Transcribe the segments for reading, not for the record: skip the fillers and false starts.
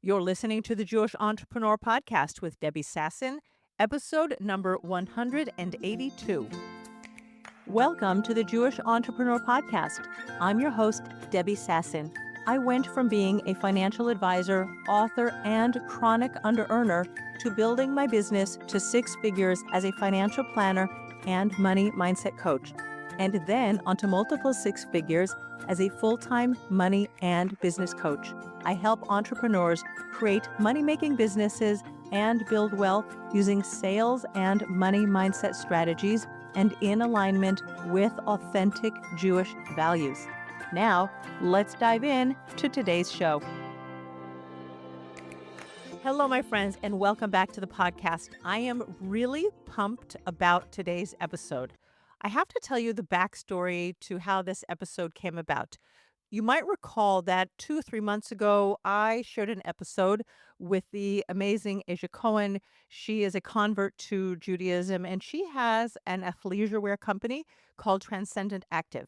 You're listening to the Jewish Entrepreneur Podcast with Debbie Sassen, episode number 182. Welcome to the Jewish Entrepreneur Podcast. I'm your host, Debbie Sassen. I went from being a financial advisor, author, and chronic under-earner to building my business to six figures as a financial planner and money mindset coach, and then onto multiple six figures as a full-time money and business coach. I help entrepreneurs create money-making businesses and build wealth using sales and money mindset strategies and in alignment with authentic Jewish values. Now, let's dive in to today's show. Hello, my friends, and welcome back to the podcast. I am really pumped about today's episode. I have to tell you the backstory to how this episode came about. You might recall that 2 or 3 months ago, I shared an episode with the amazing Asia Cohen. She is a convert to Judaism, and she has an athleisure wear company called Transcendent Active.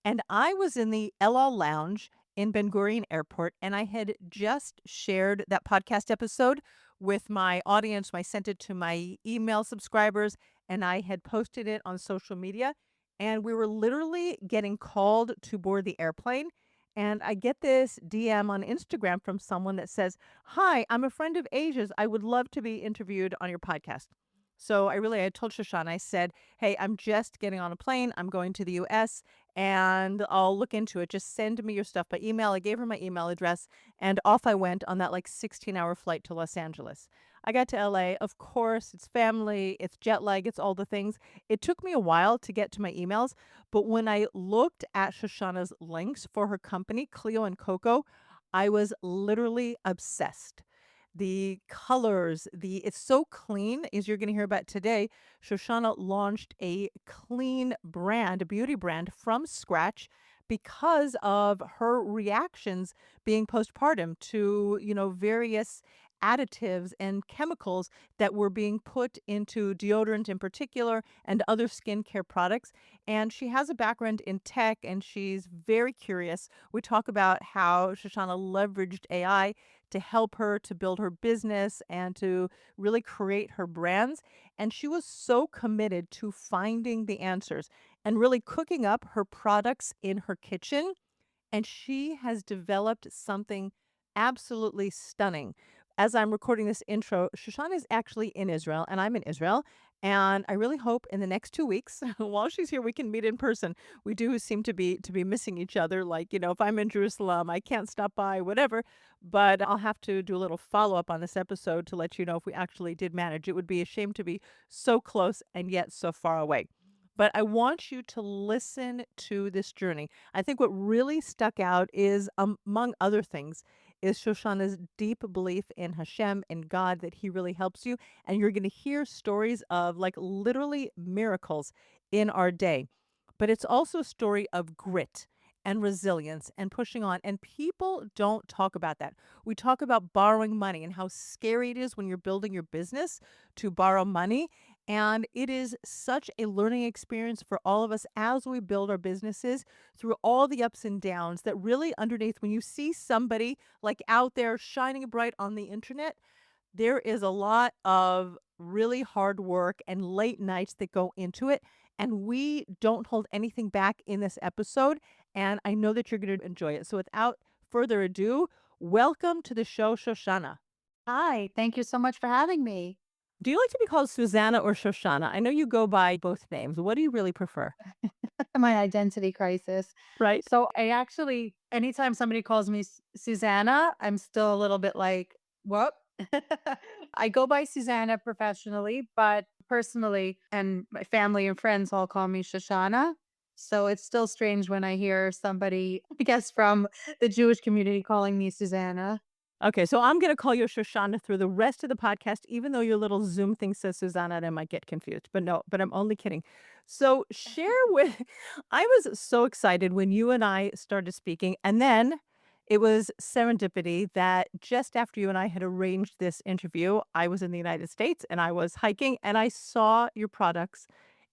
And I was in the El Al Lounge in Ben Gurion Airport, and I had just shared that podcast episode with my audience. I sent it to my email subscribers, and I had posted it on social media. And we were literally getting called to board the airplane. And I get this DM on Instagram from someone that says, "Hi, I'm a friend of Asia's. I would love to be interviewed on your podcast." So I told Shoshana, I said, "Hey, I'm just getting on a plane. I'm going to the US and I'll look into it. Just send me your stuff by email." I gave her my email address and off I went on that 16-hour flight to Los Angeles. I got to LA. Of course, it's family, it's jet lag, it's all the things. It took me a while to get to my emails, but when I looked at Shoshana's links for her company, Cleo+Coco, I was literally obsessed. The colors, it's so clean, as you're going to hear about today. Shoshana launched a clean brand, a beauty brand from scratch because of her reactions being postpartum to, various additives and chemicals that were being put into deodorant in particular and other skincare products. And she has a background in tech and she's very curious. We talk about how Shoshana leveraged AI to help her to build her business and to really create her brands. And she was so committed to finding the answers and really cooking up her products in her kitchen. And she has developed something absolutely stunning. As I'm recording this intro, Shoshana is actually in Israel and I'm in Israel. And I really hope in the next 2 weeks, while she's here, we can meet in person. We do seem to be missing each other. Like, if I'm in Jerusalem, I can't stop by, whatever. But I'll have to do a little follow-up on this episode to let you know if we actually did manage. It would be a shame to be so close and yet so far away. But I want you to listen to this journey. I think what really stuck out is, among other things, is Shoshana's deep belief in Hashem, in God, that he really helps you. And you're going to hear stories of literally miracles in our day. But it's also a story of grit and resilience and pushing on. And people don't talk about that. We talk about borrowing money and how scary it is when you're building your business to borrow money. And it is such a learning experience for all of us as we build our businesses through all the ups and downs that really underneath, when you see somebody out there shining bright on the internet, there is a lot of really hard work and late nights that go into it. And we don't hold anything back in this episode. And I know that you're going to enjoy it. So without further ado, welcome to the show, Shoshana. Hi, thank you so much for having me. Do you like to be called Susanna or Shoshana? I know you go by both names. What do you really prefer? My identity crisis. Right? So I actually, anytime somebody calls me Susanna, I'm still a little bit like, what? I go by Susanna professionally, but personally, and my family and friends all call me Shoshana. So it's still strange when I hear somebody, I guess, from the Jewish community calling me Susanna. Okay, so I'm going to call you Shoshana through the rest of the podcast, even though your little Zoom thing says Susanna and I might get confused. But no, but I'm only kidding. So I was so excited when you and I started speaking. And then it was serendipity that just after you and I had arranged this interview, I was in the United States and I was hiking and I saw your products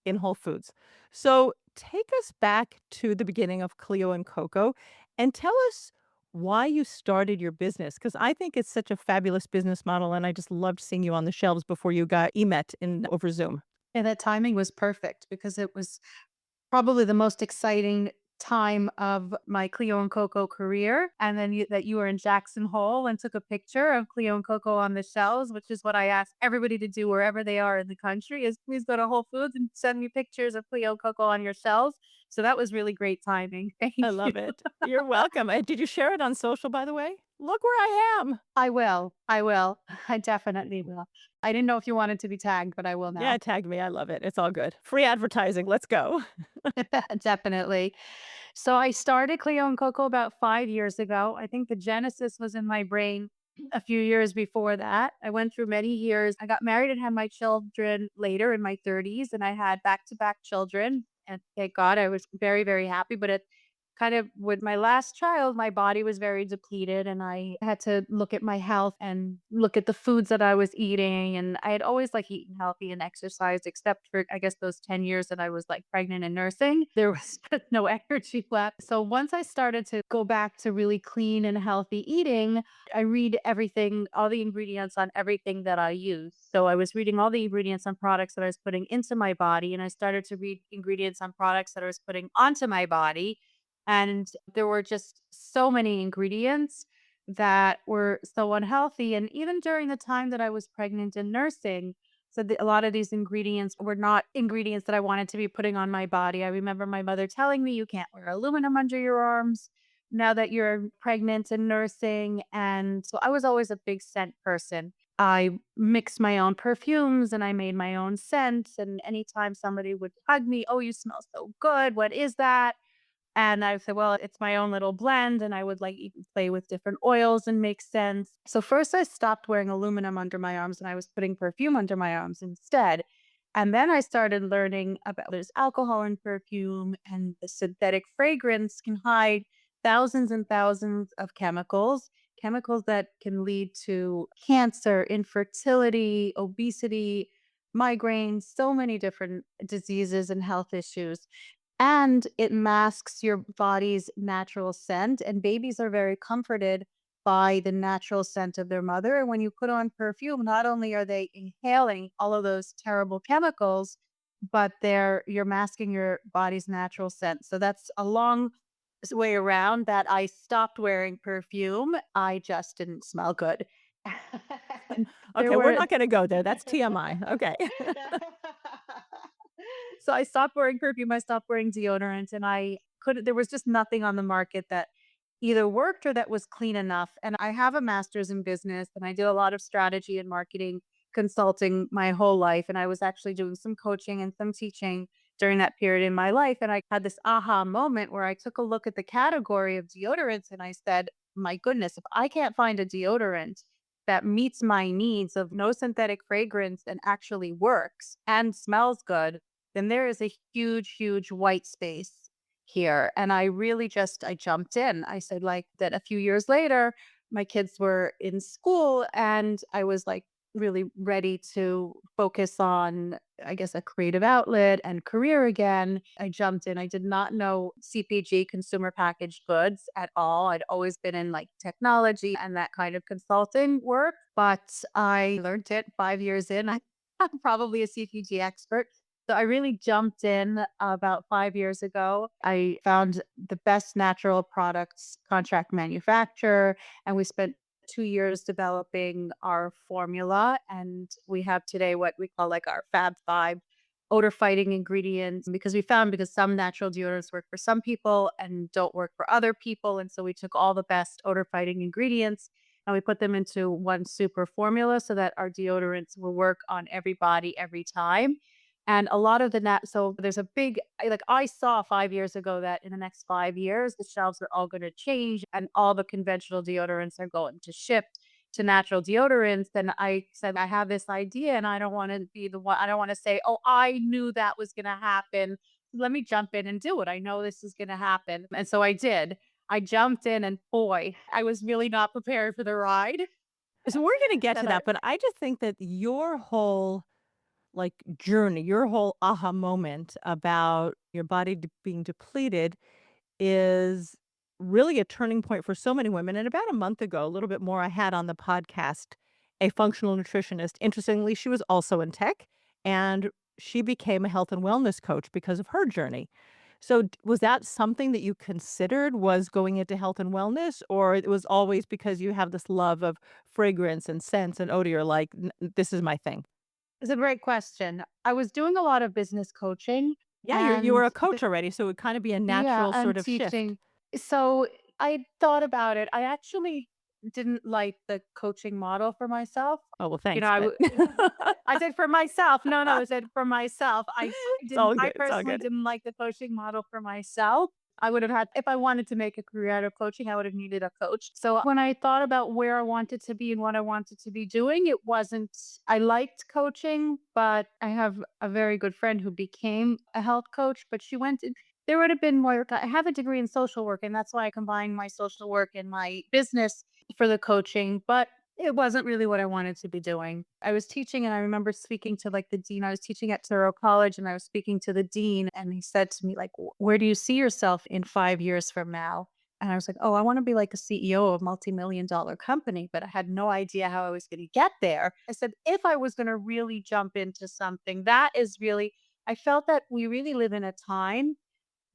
in Whole Foods. So take us back to the beginning of Cleo and Coco and tell us why you started your business, because I think it's such a fabulous business model, and I just loved seeing you on the shelves before you got EMET in over Zoom. And that timing was perfect because it was probably the most exciting time of my Cleo and Coco career. And then that you were in Jackson Hole and took a picture of Cleo and Coco on the shelves, which is what I ask everybody to do wherever they are in the country is please go to Whole Foods and send me pictures of Cleo and Coco on your shelves. So that was really great timing. Thank I you. love it. You're welcome. Did you share it on social, by the way? Look where I am. I will. I will. I definitely will. I didn't know if you wanted to be tagged, but I will Yeah, now. tag me. I love it. It's all good. Free advertising. Let's go. Definitely. So I started Cleo and Coco about 5 years ago. I think the genesis was in my brain a few years before that. I went through many years. I got married and had my children later in my 30s, and I had back to back children. And thank God I was very, very happy. But it kind of with my last child, my body was very depleted, and I had to look at my health and look at the foods that I was eating. And I had always like eaten healthy and exercised, except for I guess those 10 years that I was like pregnant and nursing. There was just no energy left. So once I started to go back to really clean and healthy eating, I read everything, all the ingredients on everything that I use. So I was reading all the ingredients on products that I was putting into my body, and I started to read ingredients on products that I was putting onto my body. And there were just so many ingredients that were so unhealthy. And even during the time that I was pregnant and nursing, so a lot of these ingredients were not ingredients that I wanted to be putting on my body. I remember my mother telling me, you can't wear aluminum under your arms now that you're pregnant and nursing. And so I was always a big scent person. I mixed my own perfumes and I made my own scents. And anytime somebody would hug me, oh, you smell so good. What is that? And I said, well, it's my own little blend. And I would like even play with different oils and make sense. So first I stopped wearing aluminum under my arms and I was putting perfume under my arms instead. And then I started learning about there's alcohol in perfume and the synthetic fragrance can hide thousands and thousands of chemicals, chemicals that can lead to cancer, infertility, obesity, migraines, so many different diseases and health issues. And it masks your body's natural scent, and babies are very comforted by the natural scent of their mother. And when you put on perfume, not only are they inhaling all of those terrible chemicals, but you're masking your body's natural scent. So that's a long way around that I stopped wearing perfume. I just didn't smell good. And there Okay, we're were not gonna go there. That's TMI. Okay. So I stopped wearing perfume, I stopped wearing deodorant, and I couldn't there was just nothing on the market that either worked or that was clean enough. And I have a master's in business and I do a lot of strategy and marketing consulting my whole life. And I was actually doing some coaching and some teaching during that period in my life. And I had this aha moment where I took a look at the category of deodorants and I said, my goodness, if I can't find a deodorant that meets my needs of no synthetic fragrance and actually works and smells good, then there is a huge, huge white space here. And I really just I jumped in. I said like that a few years later, my kids were in school and I was like really ready to focus on I guess a creative outlet and career again. I jumped in. I did not know CPG consumer packaged goods at all. I'd always been in like technology and that kind of consulting work, but I learned it 5 years in. I'm probably a CPG expert. So I really jumped in about 5 years ago. I found the best natural products contract manufacturer, and we spent 2 years developing our formula, and we have today what we call, like, our Fab 5 odor fighting ingredients because we found because some natural deodorants work for some people and don't work for other people, and so we took all the best odor fighting ingredients, and we put them into one super formula so that our deodorants will work on every body every time. And a lot of the so there's a big I saw 5 years ago that in the next 5 years, the shelves are all gonna change and all the conventional deodorants are going to shift to natural deodorants. And I said, "I have this idea and I don't wanna be the one I don't wanna say, 'Oh, I knew that was gonna happen. Let me jump in and do it. I know this is gonna happen.'" And so I did. I jumped in and boy, I was really not prepared for the ride So we're gonna get to that I that, but I just think that your whole, like, journey, your whole aha moment about your body being depleted is really a turning point for so many women. And about a month ago, a little bit more, I had on the podcast a functional nutritionist. Interestingly, she was also in tech and she became a health and wellness coach because of her journey. So, was that something that you considered was going into health and wellness, or it was always because you have this love of fragrance and scents and odor, you're like, This is my thing"? It's a great question. I was doing a lot of business coaching Yeah, you were and a coach already, so it would kind of be a yeah, natural and sort of shift. teaching. So I thought about it. I actually didn't like the coaching model for myself. Oh, well, You know, thanks, but I said for myself. No, no, I said for myself. it's all I good, it's all personally good. didn't like the coaching model for myself. I would have had, if I wanted to make a career out of coaching, I would have needed a coach. So when I thought about where I wanted to be and what I wanted to be doing, it wasn't, I liked coaching, but I have a very good friend who became a health coach, but she went, there would have been more. I have a degree in social work, and that's why I combined my social work and my business for the coaching, but it wasn't really what I wanted to be doing. I was teaching, and I remember speaking to like the dean. I was teaching at Thoreau College, and I was speaking to the dean, and he said to me, like, Where do you see yourself in 5 years from now?" And I was like, "Oh, I want to be like a CEO of a multi-million-dollar company," but I had no idea how I was going to get there. I said, if I was going to really jump into something, that is really, I felt that we really live in a time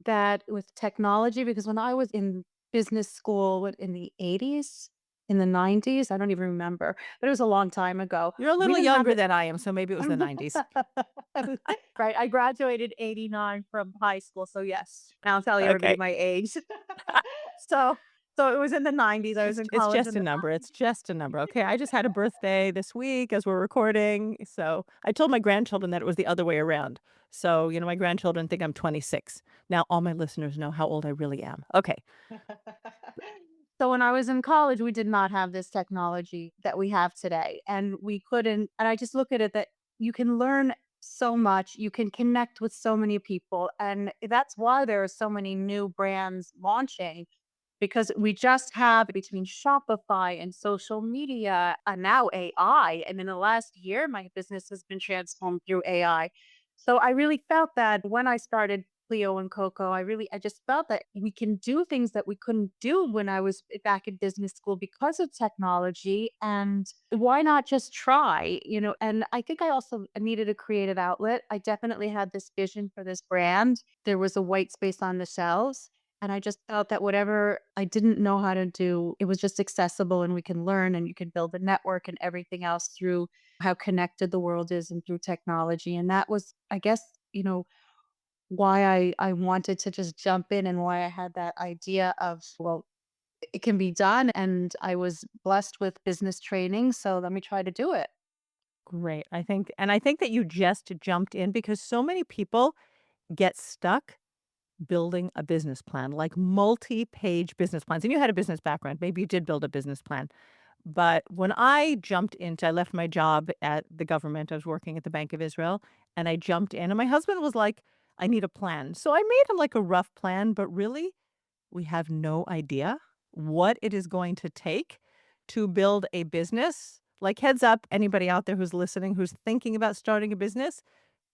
that with technology, because when I was in business school, what, in the 80s, in the 90s, I don't even remember, but it was a long time ago. You're a We little didn't have younger it. than I am, so maybe it was the '90s. Right. I graduated 89 from high school. So yes, now I'll tell everybody Okay. my age. so so it was in the 90s. I was in It's college just in a the number, it's just a number, okay? I just had a birthday this week as we're recording, so I told my grandchildren that it was the other way around. So, my grandchildren think I'm 26. Now all my listeners know how old I really am. Okay. So when I was in college, we did not have this technology that we have today. And we couldn't, and I just look at it that you can learn so much, you can connect with so many people. And that's why there are so many new brands launching, because we just have between Shopify and social media and now AI. And in the last year, my business has been transformed through AI. So I really felt that when I started Cleo+Coco, I just felt that we can do things that we couldn't do when I was back in business school because of technology. And why not just try, And I think I also needed a creative outlet. I definitely had this vision for this brand. There was a white space on the shelves. And I just felt that whatever I didn't know how to do, it was just accessible and we can learn and you can build a network and everything else through how connected the world is and through technology. And that was, I guess, why I wanted to just jump in and why I had that idea of, well, it can be done. And I was blessed with business training. So let me try to do it. Great. I think that you just jumped in because so many people get stuck building a business plan, like multi-page business plans, and you had a business background, maybe you did build a business plan. But when I left my job at the government, I was working at the Bank of Israel, and I jumped in, and my husband was like, "I need a plan." So I made him like a rough plan, but really, we have no idea what it is going to take to build a business. Like, heads up, anybody out there who's listening, who's thinking about starting a business,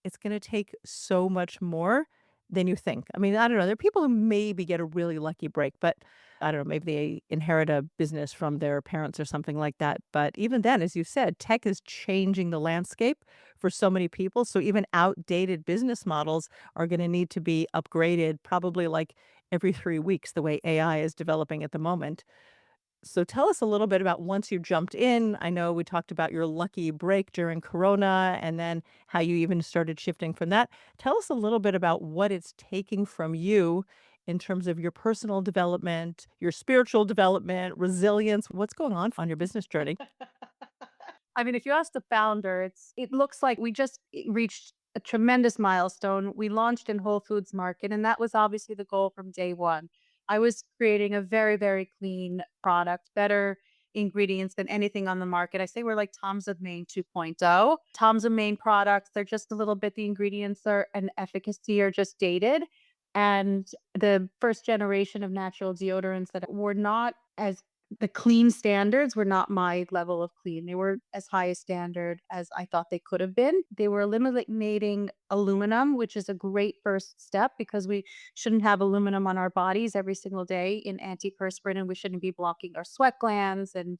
it's gonna take so much more than you think. I mean, I don't know, there are people who maybe get a really lucky break, but I don't know, maybe they inherit a business from their parents or something like that. But even then, as you said, tech is changing the landscape for so many people. So even outdated business models are gonna need to be upgraded probably like every 3 weeks the way AI is developing at the moment. So tell us a little bit about once you jumped in. I know we talked about your lucky break during Corona and then how you even started shifting from that. Tell us a little bit about what it's taking from you in terms of your personal development, your spiritual development, resilience. What's going on your business journey? I mean, if you ask the founder, it looks like we just reached a tremendous milestone. We launched in Whole Foods Market, and that was obviously the goal from day one. I was creating a very, very clean product, better ingredients than anything on the market. I say we're like Tom's of Maine 2.0. Tom's of Maine products, they're just a little bit, the ingredients are and efficacy are just dated. And the first generation of natural deodorants that were not as the clean standards were not my level of clean. They were as high a standard as I thought they could have been. They were eliminating aluminum, which is a great first step because we shouldn't have aluminum on our bodies every single day in antiperspirant, and we shouldn't be blocking our sweat glands. And,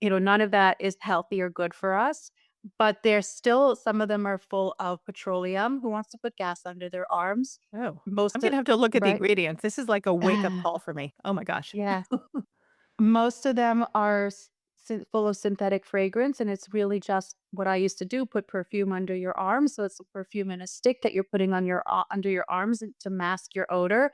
none of that is healthy or good for us. But there's still, some of them are full of petroleum. Who wants to put gas under their arms? Oh, I'm Most of, gonna have to look at the right? ingredients. This is like a wake-up call for me. Oh my gosh. Yeah. Most of them are full of synthetic fragrance, and it's really just what I used to do: put perfume under your arm. So it's a perfume in a stick that you're putting on your under your arms to mask your odor.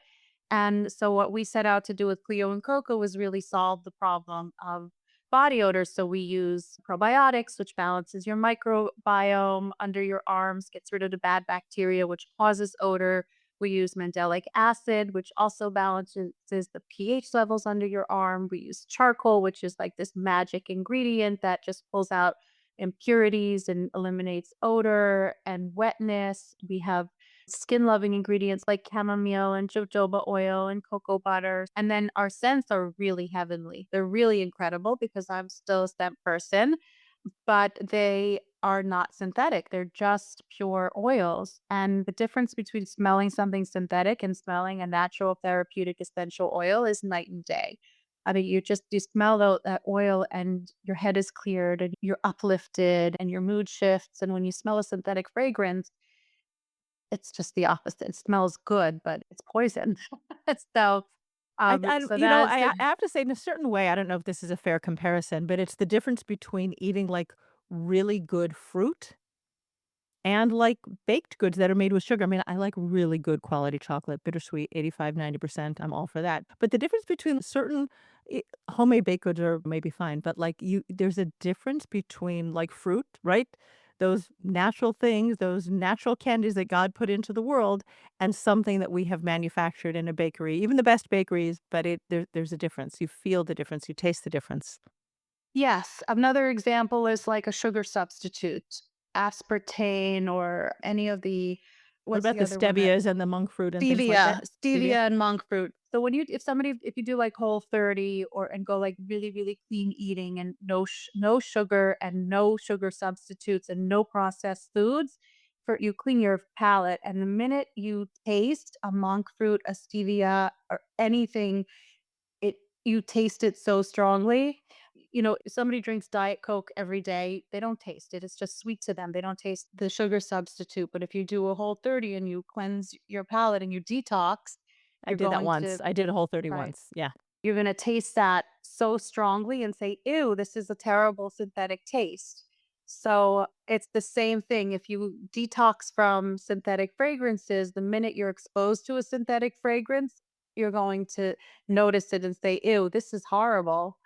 And so what we set out to do with Cleo+Coco was really solve the problem of body odor. So we use probiotics, which balances your microbiome under your arms, gets rid of the bad bacteria, which causes odor. We use mandelic acid, which also balances the pH levels under your arm. We use charcoal, which is like this magic ingredient that just pulls out impurities and eliminates odor and wetness. We have skin loving ingredients like chamomile and jojoba oil and cocoa butter. And then our scents are really heavenly. They're really incredible because I'm still a scent person, but they are not synthetic. They're just pure oils. And the difference between smelling something synthetic and smelling a natural therapeutic essential oil is night and day. I mean, you smell that oil and your head is cleared and you're uplifted and your mood shifts. And when you smell a synthetic fragrance, it's just the opposite. It smells good, but it's poison. So, so that's I have to say in a certain way, I don't know if this is a fair comparison, but it's the difference between eating, like, really good fruit and, like, baked goods that are made with sugar. I mean, I like really good quality chocolate, bittersweet, 85, 90%, I'm all for that. But the difference between certain homemade baked goods are maybe fine, but, like, there's a difference between, like, fruit, right? Those natural things, those natural candies that God put into the world, and something that we have manufactured in a bakery, even the best bakeries, but there's a difference. You feel the difference, you taste the difference. yes. Another example is like a sugar substitute, aspartame or any of the, What what's about the the other one that stevias and the monk fruit and things like stevia, that? Stevia? and monk fruit. So if you do like Whole30 or and go like really really clean eating and no sugar and no sugar substitutes and no processed foods, for you clean your palate, and the minute you taste a monk fruit, a stevia or anything, it you taste it so strongly. If somebody drinks Diet Coke every day, they don't taste it. It's just sweet to them. They don't taste the sugar substitute. But if you do a Whole30 and you cleanse your palate and you detox, I you're did that going once. to I did a Whole30 right. once. Yeah. You're gonna taste that so strongly and say, "Ew, this is a terrible synthetic taste." So, it's the same thing. If you detox from synthetic fragrances, the minute you're exposed to a synthetic fragrance, you're going to notice it and say, "Ew, this is horrible."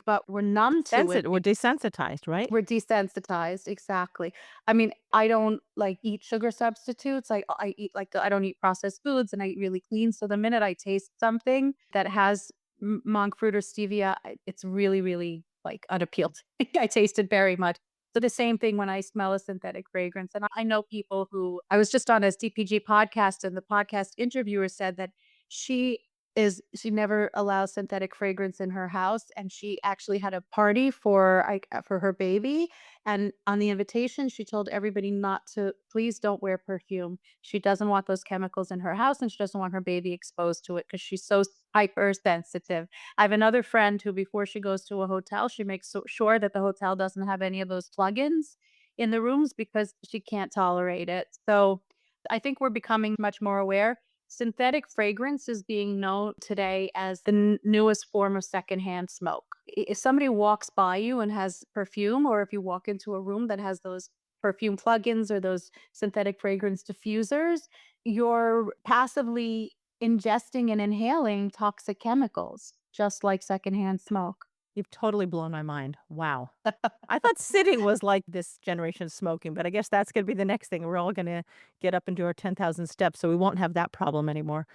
But we're numb to it. We're desensitized, right? We're desensitized, exactly. I mean, I don't, like, eat sugar substitutes, I eat, like, I don't eat processed foods, and I eat really clean, so the minute I taste something that has monk fruit or stevia, it's really, really, like, unappeal to me. I taste it very much. So the same thing when I smell a synthetic fragrance, and I know people who, I was just on a CPG podcast, and the podcast interviewer said that she she never allows synthetic fragrance in her house, and she actually had a party for her baby, and on the invitation she told everybody not to, please don't wear perfume. She doesn't want those chemicals in her house, and she doesn't want her baby exposed to it because she's so hypersensitive. I have another friend who, before she goes to a hotel, she makes sure that the hotel doesn't have any of those plugins in the rooms because she can't tolerate it. So I think we're becoming much more aware. Synthetic fragrance is being known today as the newest form of secondhand smoke. If somebody walks by you and has perfume, or if you walk into a room that has those perfume plugins or those synthetic fragrance diffusers, you're passively ingesting and inhaling toxic chemicals, just like secondhand smoke. You've totally blown my mind. Wow. I thought sitting was like this generation smoking, but I guess that's gonna be the next thing. We're all gonna get up and do our 10,000 steps, so we won't have that problem anymore.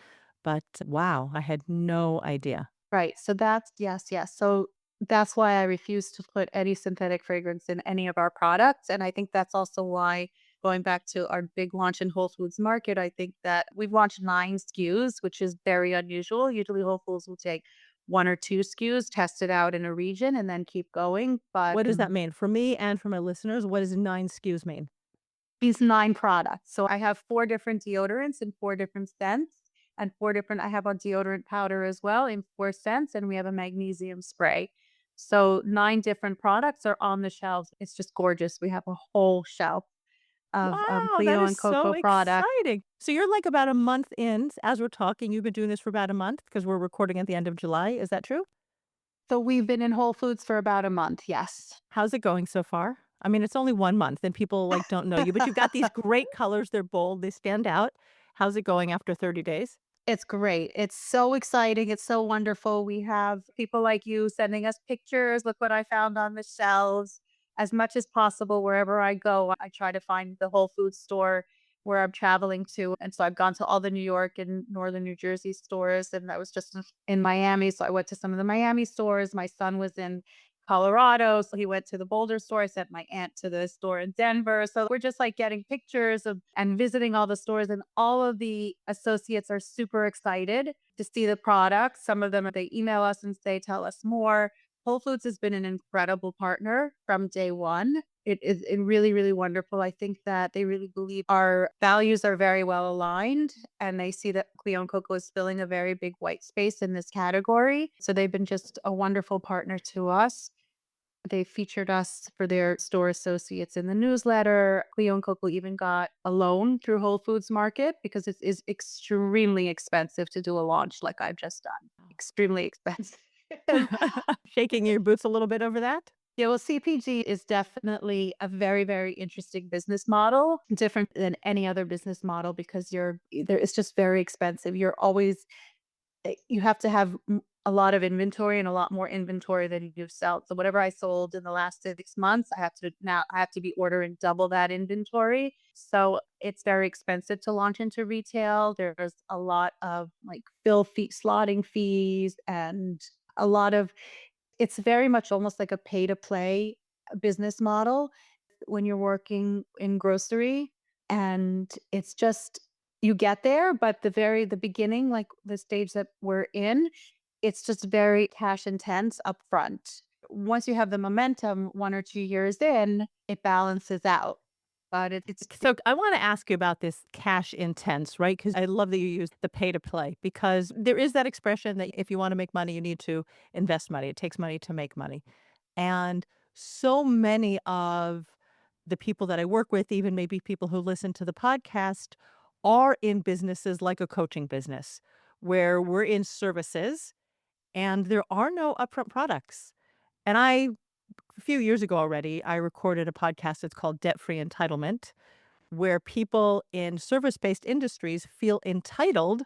But wow, I had no idea. Right. So that's, yes, yes. So that's why I refuse to put any synthetic fragrance in any of our products. And I think that's also why, going back to our big launch in Whole Foods Market, I think that we've launched 9 SKUs, which is very unusual. Usually Whole Foods will take one or two SKUs, test it out in a region, and then keep going. But What does that mean? For me and for my listeners, what does 9 SKUs mean? these 9 products. So I have 4 different deodorants in 4 different scents and 4 different I have a deodorant powder as well in 4 scents, and we have a magnesium spray. So 9 different products are on the shelves. It's just gorgeous. We have a whole shelf of, Wow, that Cleo is and so Coco products. exciting. So you're like about a month in as we're talking. You've been doing this for about a month because we're recording at the end of July. Is that true? So we've been in Whole Foods for about a month, yes. How's it going so far? I mean, it's only 1 month and people like don't know you, but you've got these great colors. They're bold. They stand out. How's it going after 30 days? It's great. It's so exciting. It's so wonderful. We have people like you sending us pictures. Look what I found on the shelves. As much as possible, wherever I go, I try to find the Whole Foods store where I'm traveling to. And so I've gone to all the New York and Northern New Jersey stores. And I was just in Miami. So I went to some of the Miami stores. My son was in Colorado. So he went to the Boulder store. I sent my aunt to the store in Denver. So we're just like getting pictures of and visiting all the stores. And all of the associates are super excited to see the products. Some of them, they email us and say, tell us more. Whole Foods has been an incredible partner from day one. It is really, really wonderful. I think that they really believe our values are very well aligned and they see that Cleo and Coco is filling a very big white space in this category. So they've been just a wonderful partner to us. They featured us for their store associates in the newsletter. Cleo and Coco even got a loan through Whole Foods Market because it is extremely expensive to do a launch like I've just done. Extremely expensive. Shaking your boots a little bit over that? Yeah, well, CPG is definitely a very, very interesting business model, different than any other business model because it's just very expensive. You're always you have to have a lot of inventory and a lot more inventory than you do sell. So whatever I sold in the last 6 months, I have to be ordering double that inventory. So it's very expensive to launch into retail. There's a lot of like fill fee, slotting fees, and a lot of it's very much almost like a pay to play business model when you're working in grocery, and it's just you get there, but the beginning, like the stage that we're in, it's just very cash intense upfront. Once you have the momentum 1 or 2 years in, it balances out. But it's So I want to ask you about this cash intense, right? Because I love that you use the pay to play because there is that expression that if you want to make money, you need to invest money. It takes money to make money. And so many of the people that I work with, even maybe people who listen to the podcast, are in businesses like a coaching business where we're in services and there are no upfront products. And a few years ago already, I recorded a podcast. It's called Debt Free Entitlement where people in service-based industries feel entitled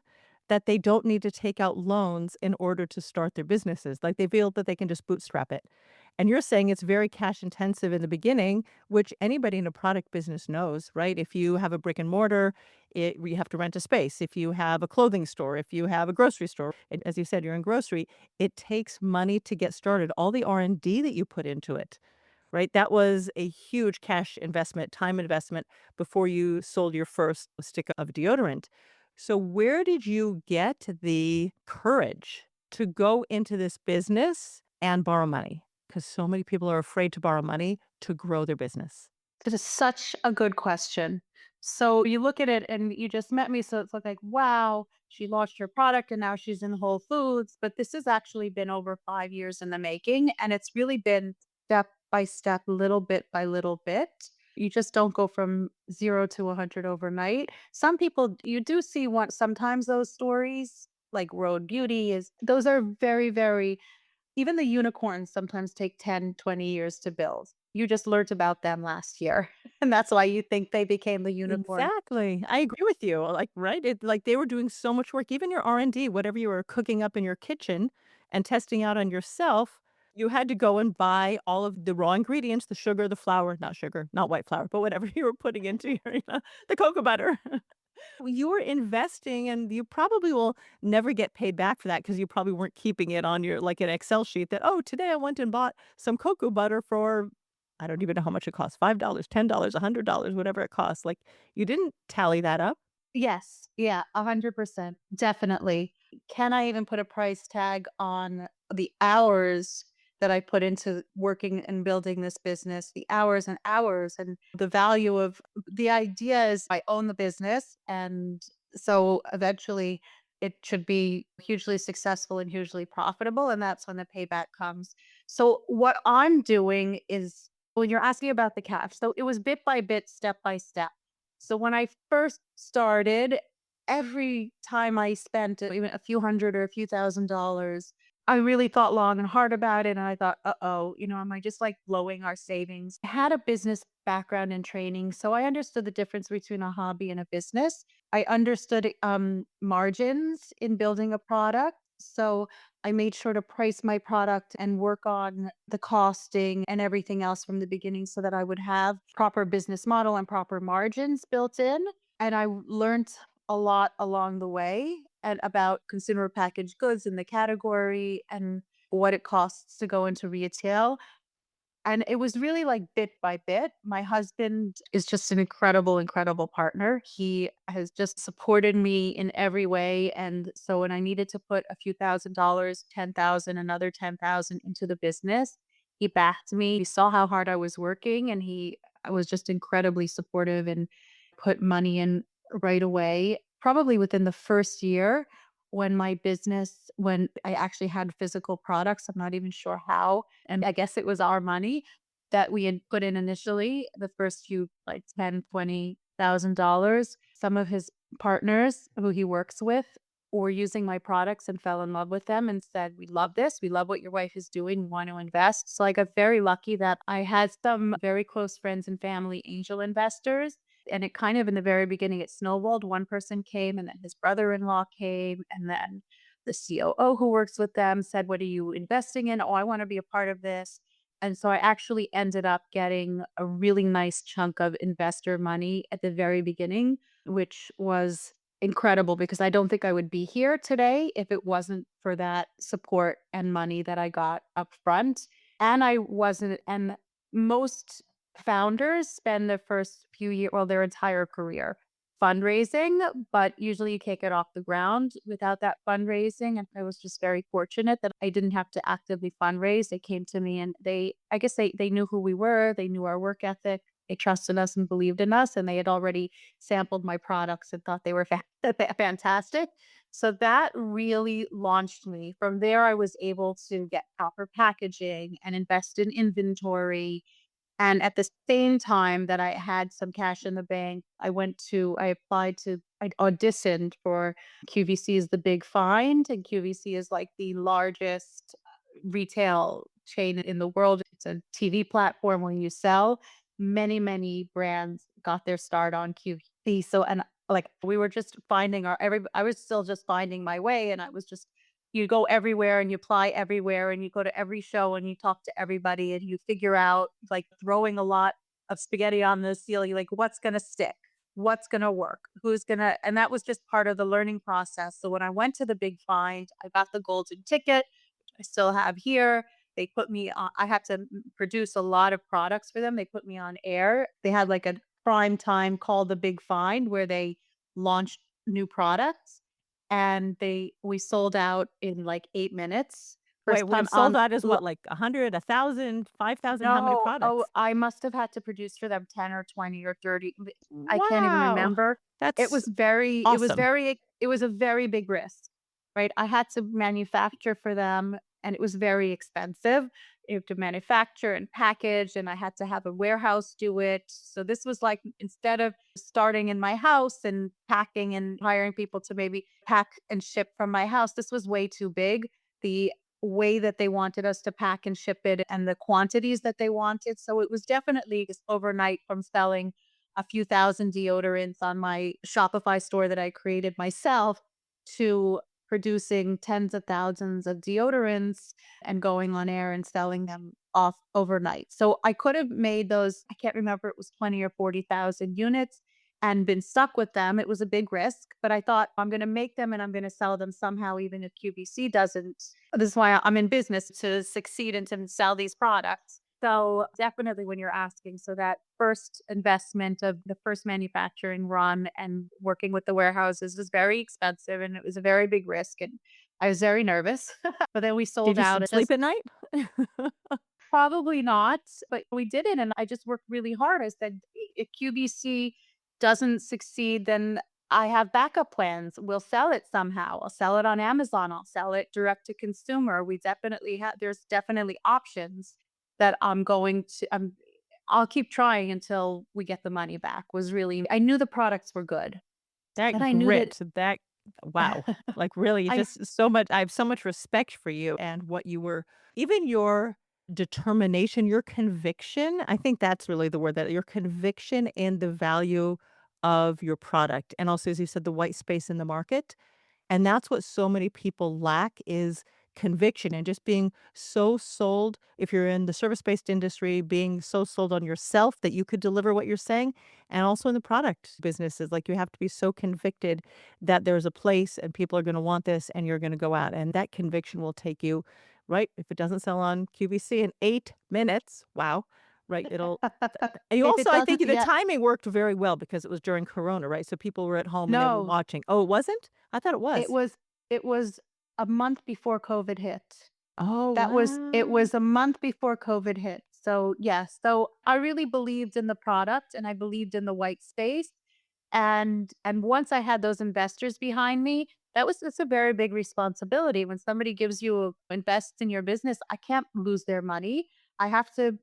that they don't need to take out loans in order to start their businesses. Like, they feel that they can just bootstrap it. And you're saying it's very cash intensive in the beginning, which anybody in a product business knows, right? If you have a brick and mortar, you have to rent a space. If you have a clothing store, if you have a grocery store, and as you said, you're in grocery, it takes money to get started. All the R&D that you put into it, right? That was a huge cash investment, time investment before you sold your first stick of deodorant. So, where did you get the courage to go into this business and borrow money? Because so many people are afraid to borrow money to grow their business. It is such a good question. So you look at it and you just met me. So it's like, wow, she launched her product and now she's in Whole Foods. But this has actually been over 5 years in the making. And it's really been step by step, little bit by little bit. You just don't go from 0 to 100 overnight. Some people, you do see one, sometimes those stories like Road Beauty those are very, very even the unicorns sometimes take 10, 20 years to build. You just learned about them last year, and that's why you think they became the unicorn. Exactly. I agree with you. Like, right? Like they were doing so much work, even your R&D, whatever you were cooking up in your kitchen and testing out on yourself, you had to go and buy all of the raw ingredients, the sugar, the flour, not sugar, not white flour, but whatever you were putting into your, the cocoa butter. You were investing and you probably will never get paid back for that because you probably weren't keeping it on your like an Excel sheet that, oh, today I went and bought some cocoa butter for I don't even know how much it costs, $5, $10, $100, whatever it costs. Like you didn't tally that up. Yes, yeah, 100%, definitely. Can I even put a price tag on the hours that I put into working and building this business, the hours and hours, and the value of the idea is I own the business. And so eventually it should be hugely successful and hugely profitable. And that's when the payback comes. So, what I'm doing is when you're asking about the cash, so it was bit by bit, step by step. So, when I first started, every time I spent even a few hundred or a few $1,000s, I really thought long and hard about it. And I thought, uh-oh, am I just like blowing our savings? I had a business background and training. So I understood the difference between a hobby and a business. I understood margins in building a product. So I made sure to price my product and work on the costing and everything else from the beginning so that I would have proper business model and proper margins built in. And learned a lot along the way and about consumer packaged goods in the category and what it costs to go into retail. And it was really like bit by bit. My husband is just an incredible, incredible partner. He has just supported me in every way. And so when I needed to put a few $1,000s, 10,000, another 10,000 into the business, he backed me. He saw how hard I was working and he was just incredibly supportive and put money in right away. Probably within the first year when I actually had physical products, I'm not even sure how, and I guess it was our money that we had put in initially, the first few like 10, $20,000. Some of his partners who he works with were using my products and fell in love with them and said, "We love this. We love what your wife is doing. We want to invest." So I got very lucky that I had some very close friends and family angel investors. And it kind of in the very beginning, it snowballed. One person came, and then his brother-in-law came, and then the COO who works with them said, "What are you investing in?" "Oh, I want to be a part of this." And so I actually ended up getting a really nice chunk of investor money at the very beginning, which was incredible because I don't think I would be here today if it wasn't for that support and money that I got up front. And I wasn't, and most founders spend their first few years, well, their entire career fundraising, but usually you can't get off the ground without that fundraising. And I was just very fortunate that I didn't have to actively fundraise. They came to me and I guess they knew who we were. They knew our work ethic. They trusted us and believed in us. And they had already sampled my products and thought they were fantastic. So that really launched me. From there, I was able to get proper packaging and invest in inventory, and at the same time that I had some cash in the bank, I auditioned for QVC's The Big Find, and QVC is like the largest retail chain in the world. It's a TV platform where you sell. Many, many brands got their start on QVC. So, and like we were just finding I was still just finding my way, and I was just you go everywhere and you apply everywhere and you go to every show and you talk to everybody and you figure out like throwing a lot of spaghetti on the ceiling, like what's going to stick, what's going to work, and that was just part of the learning process. So when I went to the big find, I got the golden ticket, which I still have here. They put me on, I had to produce a lot of products for them. They put me on air. They had like a prime time called the big find where they launched new products and we sold out in like 8 minutes. Wait, First when time sold on out is l what, like 100, 1,000, 5,000? How many no, oh, products? I must have had to produce for them 10 or 20 or 30. I can't even Wow. remember. That's awesome. It was a very big risk, right? I had to manufacture for them, and it was very expensive. You have to manufacture and package, and I had to have a warehouse do it. So this was like instead of starting in my house and packing and hiring people to maybe pack and ship from my house, this was way too big. The way that they wanted us to pack and ship it and the quantities that they wanted. So it was definitely just overnight from selling a few thousand deodorants on my Shopify store that I created myself to producing tens of thousands of deodorants and going on air and selling them off overnight. So I could have made those, I can't remember, it was 20 or 40,000 units and been stuck with them. It was a big risk, but I thought I'm going to make them and I'm going to sell them somehow, even if QVC doesn't. This is why I'm in business to succeed and to sell these products. So definitely when you're asking, so that first investment of the first manufacturing run and working with the warehouses was very expensive and it was a very big risk. And I was very nervous, but then we sold Did you out. It sleep just at night? probably not, but we did it, and I just worked really hard. I said, If QVC doesn't succeed, then I have backup plans. We'll sell it somehow. I'll sell it on Amazon. I'll sell it direct to consumer. We definitely have, there's definitely options that I'll keep trying until we get the money back. Was really, I knew the products were good. And That I knew that, grit, that wow. Like, really, I, just so much I have so much respect for you and what you were even your determination, your conviction, I think that's really the word, that your conviction in the value of your product, and also, as you said, the white space in the market. And that's what so many people lack is conviction and just being so sold if you're in the service-based industry, being so sold on yourself that you could deliver what you're saying, and also in the product businesses, like, you have to be so convicted that there's a place and people are gonna want this and you're gonna go out, and that conviction will take you right? If it doesn't sell on QVC in 8 minutes, wow, right? It'll and you if it also I doesn't, think the yeah, timing worked very well because it was during Corona, right? So people were at home and they were no, watching. Oh, it wasn't? I thought it it was. was, it was a month before COVID hit. Oh, It wow. was a month before COVID hit. So, yes. So, I really believed in the product and I believed in the white space. And once I had those investors behind me, that's a very big responsibility. When somebody gives you invest in your business, I can't lose their money. I have to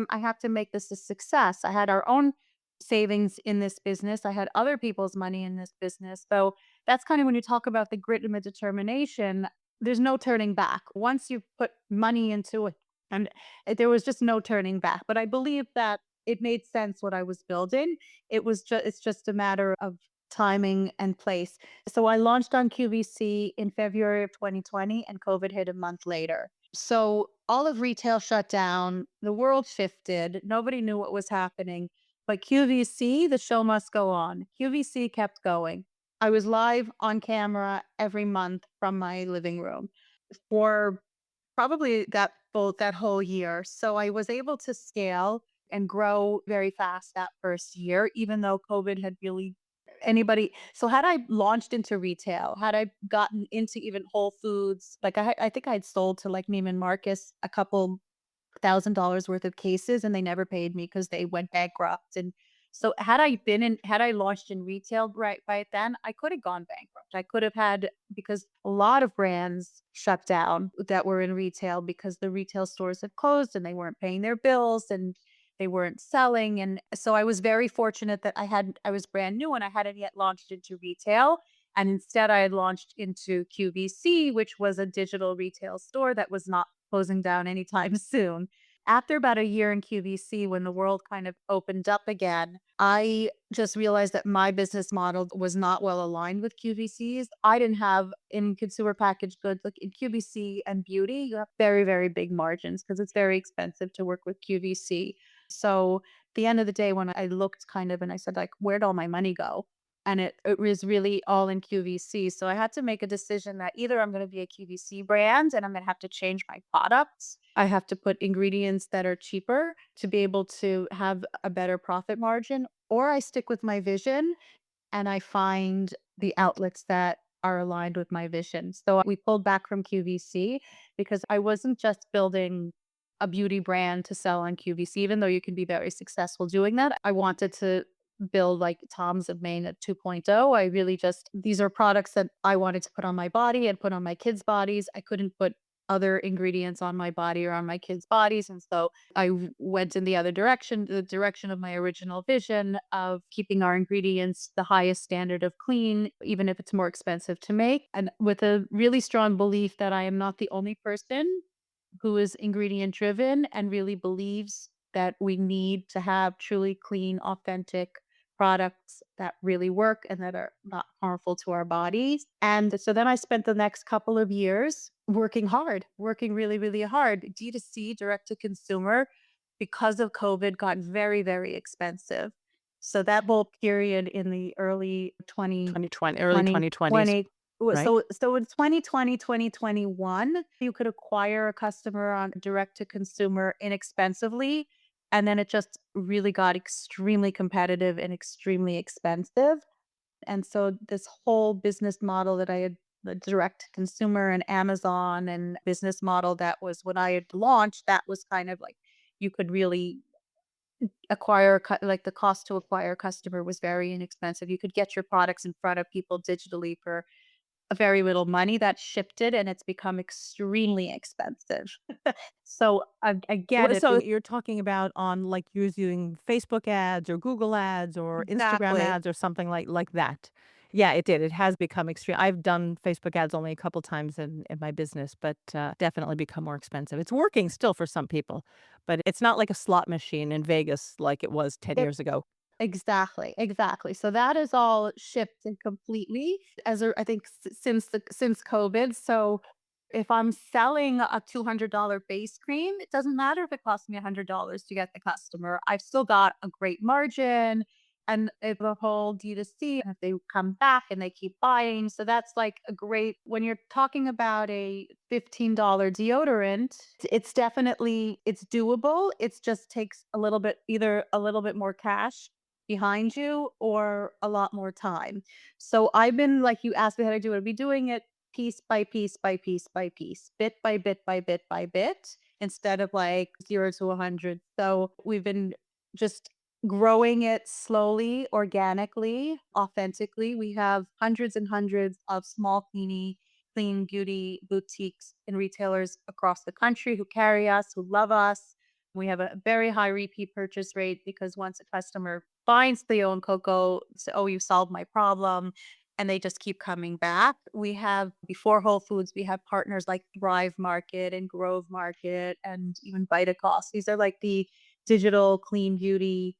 I have to make this a success. I had our own savings in this business. I had other people's money in this business. So that's kind of when you talk about the grit and the determination, there's no turning back. Once you put money into it, and there was just no turning back. But I believe that it made sense what I was building. It's just a matter of timing and place. So I launched on QVC in February of 2020 and COVID hit a month later. So all of retail shut down, the world shifted, nobody knew what was happening. But QVC, the show must go on. QVC kept going. I was live on camera every month from my living room for probably that whole year. So I was able to scale and grow very fast that first year, even though COVID had really anybody. So had I launched into retail, had I gotten into even Whole Foods, like I think I'd sold to like Neiman Marcus a couple $1,000 worth of cases and they never paid me because they went bankrupt. And so had I launched in retail right by then, I could have gone bankrupt. I could have had because a lot of brands shut down that were in retail because the retail stores had closed and they weren't paying their bills and they weren't selling. And so I was very fortunate that I was brand new and I hadn't yet launched into retail. And instead I had launched into QVC, which was a digital retail store that was not closing down anytime soon. After about a year in QVC, when the world kind of opened up again, I just realized that my business model was not well aligned with QVC's. I didn't have in consumer packaged goods, like in QVC and beauty, you have very, very big margins because it's very expensive to work with QVC. So at the end of the day, when I looked kind of and I said, like, where'd all my money go? And it was really all in QVC. So I had to make a decision that either I'm going to be a QVC brand and I'm going to have to change my products. I have to put ingredients that are cheaper to be able to have a better profit margin, or I stick with my vision and I find the outlets that are aligned with my vision. So we pulled back from QVC because I wasn't just building a beauty brand to sell on QVC, even though you can be very successful doing that. I wanted to build like Tom's of Maine at 2.0. I really just, these are products that I wanted to put on my body and put on my kids' bodies. I couldn't put other ingredients on my body or on my kids' bodies. And so went in the other direction, the direction of my original vision of keeping our ingredients the highest standard of clean, even if it's more expensive to make. And with a really strong belief that I am not the only person who is ingredient driven and really believes that we need to have truly clean, authentic products that really work and that are not harmful to our bodies. And so then I spent the next couple of years working hard, working really, really hard. D2C, direct to consumer, because of COVID, got very, very expensive. So that whole period in the early 2020, early 2020s, 2020, right? so in 2020, 2021, you could acquire a customer on direct to consumer inexpensively, and then it just really got extremely competitive and extremely expensive. And so this whole business model that I had the direct to consumer and Amazon and business model that was when I had launched, that was kind of like you could really like the cost to acquire a customer was very inexpensive. You could get your products in front of people digitally for a very little money. That shifted and it's become extremely expensive. So I get it. So you're talking about on like using Facebook ads or Google ads or Instagram Exactly. ads or something like that. Yeah, it did. It has become extreme. I've done Facebook ads only a couple times in my business, but definitely become more expensive. It's working still for some people, but it's not like a slot machine in Vegas like it was 10 It years ago. Exactly, exactly. So that is all shifted completely I think since COVID. So if I'm selling a $200 base cream, it doesn't matter if it costs me $100 to get the customer. I've still got a great margin and if the whole D2C, if they come back and they keep buying. So that's like a great when you're talking about a $15 deodorant, it's definitely it's doable. It just takes a little bit either a little bit more cash behind you or a lot more time. So I've been like you asked me how to do it. I'd be doing it piece by piece by piece by piece, bit by bit by bit by bit, instead of like 0 to 100. So we've been just growing it slowly, organically, authentically. We have hundreds and hundreds of small, clean beauty boutiques and retailers across the country who carry us, who love us. We have a very high repeat purchase rate because once a customer finds Cleo+Coco, say, "Oh, you solved my problem," and they just keep coming back. We have before Whole Foods, we have partners like Thrive Market and Grove Market and even Vitacost. These are like the digital clean beauty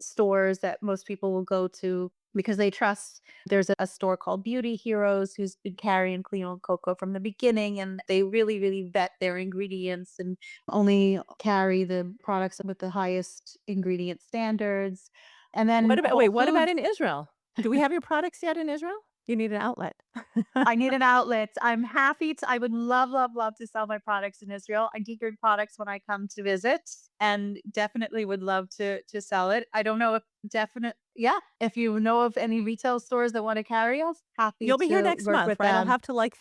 stores that most people will go to because they trust. There's a store called Beauty Heroes who's been carrying Cleo+Coco from the beginning, and they really, really vet their ingredients and only carry the products with the highest ingredient standards. And then Whole What about Foods, in Israel? Do we have your products yet in Israel? You need an outlet. I need an outlet. I'm happy to I would love, love, love to sell my products in Israel. I get your products when I come to visit and definitely would love to sell it. I don't know if definite yeah, if you know of any retail stores that want to carry us, happy You'll be here to next work month, with right? them. I'll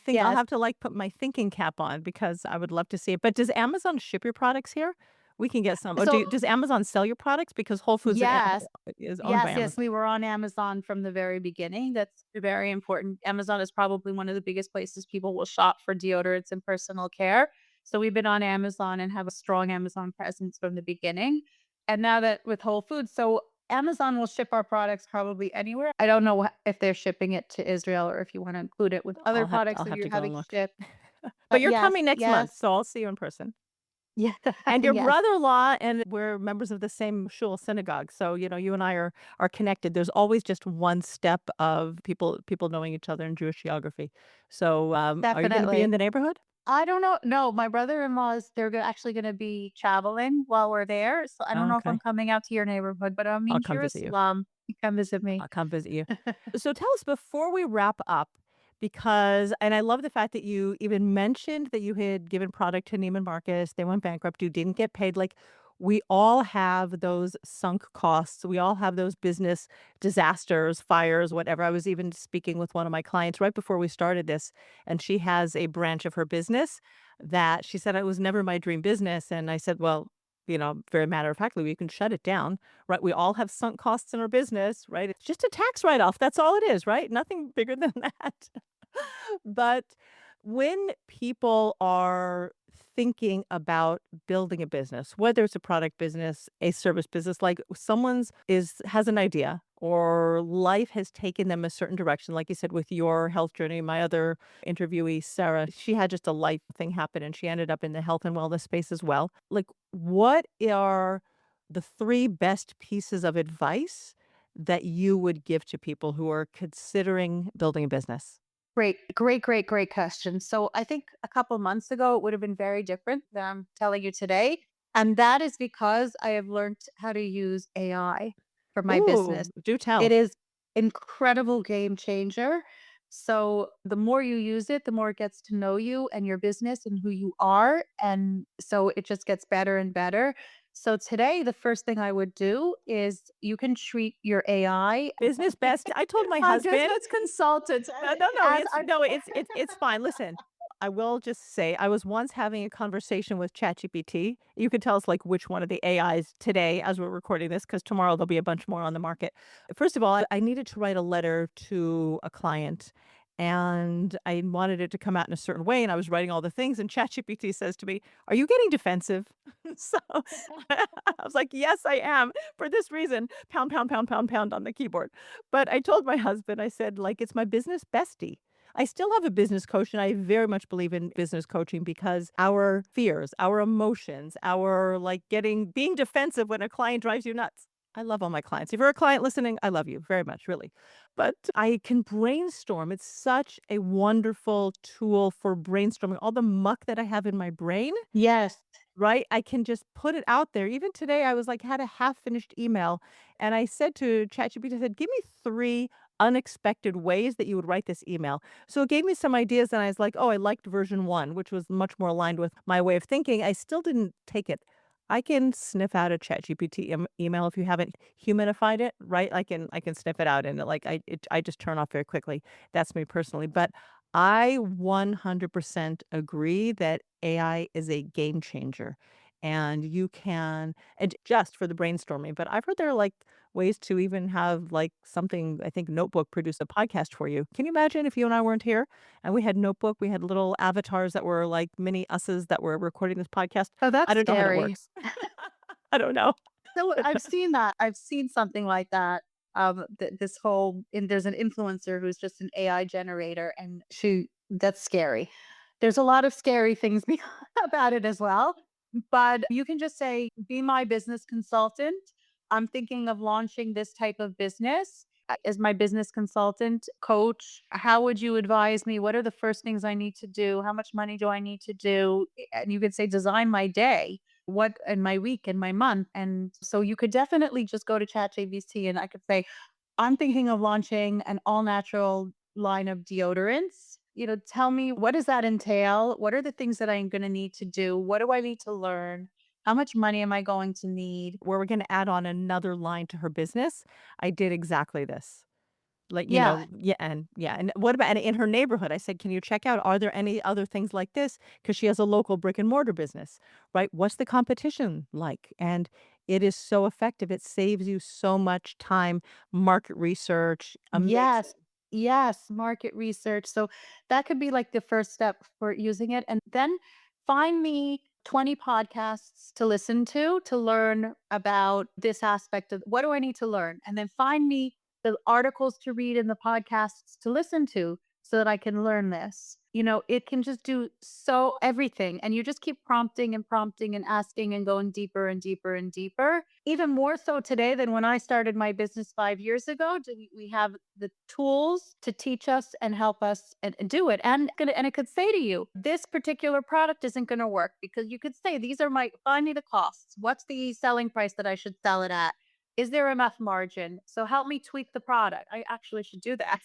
Yes. have to like put my thinking cap on because I would love to see it. But does Amazon ship your products here? We can get some. Or So does Amazon sell your products? Because Whole Foods yes. is owned by Yes, yes, Amazon. we were on Amazon from the very beginning. That's very important. Amazon is probably one of the biggest places people will shop for deodorants and personal care. So we've been on Amazon and have a strong Amazon presence from the beginning. And now that with Whole Foods, so Amazon will ship our products probably anywhere. I don't know if they're shipping it to Israel or if you want to include it with other products I'll that have you're to go having and look. shipped. But But you're yes, coming next month, yes, so I'll see you in person. yeah, And your yes. brother-in-law and we're members of the same shul synagogue. So, you and I are connected. There's always just one step of people knowing each other in Jewish geography. So, are you gonna be in Definitely. the neighborhood? I don't know. No, my brother-in-law's they're actually going to be traveling while we're there. So I don't Oh, know if I'm okay. coming out to your neighborhood, but I'm I'll in come visit you. Jerusalem. You come visit me. I'll come visit you. So tell us before we wrap up, because and I love the fact that you even mentioned that you had given product to Neiman Marcus, they went bankrupt, you didn't get paid. Like we all have those sunk costs. We all have those business disasters, fires, whatever. I was even speaking with one of my clients right before we started this, and she has a branch of her business that she said it was never my dream business. And I said, well, very matter of factly, we can shut it down. Right, we all have sunk costs in our business, right? It's just a tax write-off, that's all it is, right? Nothing bigger than that. But when people are thinking about building a business, whether it's a product business, a service business, like someone's is has an idea or life has taken them a certain direction, like you said with your health journey, my other interviewee, Sarah, she had just a life thing happen and she ended up in the health and wellness space as well. Like, what are the three best pieces of advice that you would give to people who are considering building a business? Great, great, great, great question. So I think a couple months ago it would have been very different than I'm telling you today. And that is because I have learned how to use AI for my business. Ooh, do It tell. is incredible game changer. So the more you use it, the more it gets to know you and your business and who you are. And so it just gets better and better. So today, the first thing I would do is you can treat your AI Business best. I told my a husband. business consultant No, as it's I'm. no, it's fine. Listen, I will just say I was once having a conversation with ChatGPT. You can tell us like which one of the AIs today as we're recording this, because tomorrow there'll be a bunch more on the market. First of all, I needed to write a letter to a client and I wanted it to come out in a certain way. And I was writing all the things, and ChatGPT says to me, "Are you getting defensive?" So I was like, "Yes, I am. For this reason, pound, pound, pound, pound, pound on the keyboard." But I told my husband, I said, like, it's my business bestie. I still have a business coach, and I very much believe in business coaching because our fears, our emotions, our like being defensive when a client drives you nuts. I love all my clients. If you're a client listening, I love you very much, really. But I can brainstorm. It's such a wonderful tool for brainstorming all the muck that I have in my brain. Yes. Right? I can just put it out there. Even today, I was like, had a half finished email and I said to ChatGPT, I said, give me 3 unexpected ways that you would write this email. So it gave me some ideas and I was like, oh, I liked version 1, which was much more aligned with my way of thinking. I still didn't take it. I can sniff out a ChatGPT email if you haven't humanified it, right? I can sniff it out and I just turn off very quickly. That's me personally, but I 100% agree that AI is a game changer and you can and just for the brainstorming, but I've heard there are like ways to even have like something, I think Notebook produced a podcast for you. Can you imagine if you and I weren't here and we had Notebook, we had little avatars that were like mini us's that were recording this podcast? Oh, I that's don't know how that scary. works. I don't know. So I've seen that. I've seen something like that. This whole and there's an influencer who's just an AI generator, and she that's scary. There's a lot of scary things about it as well. But you can just say, "Be my business consultant. I'm thinking of launching this type of business. As my business consultant, coach, how would you advise me? What are the first things I need to do? How much money do I need to do?" And you could say, "Design my day." What in my week and my month. And so you could definitely just go to ChatGPT and I could say, I'm thinking of launching an all natural line of deodorants. Tell me, what does that entail? What are the things that I'm going to need to do? What do I need to learn? How much money am I going to need? Where we're going to add on another line to her business. I did exactly this. Like, Yeah. and what about and in her neighborhood, I said, "Can you check out, are there any other things like this?" Because she has a local brick and mortar business, right? What's the competition like? And it is so effective. It saves you so much time, market research, Yes. amazing. Yes. Market research. So that could be like the first step for using it. And then find me 20 podcasts to listen to learn about this aspect of what do I need to learn? And then find me the articles to read and the podcasts to listen to so that I can learn this. It can just do so everything. And you just keep prompting and asking and going deeper and deeper and deeper. Even more so today than when I started my business 5 years ago. We have the tools to teach us and help us and do it. And it could say to you, this particular product isn't going to work because you could say, these are find me the costs. What's the selling price that I should sell it at? Is there enough margin? So help me tweak the product. I actually should do that.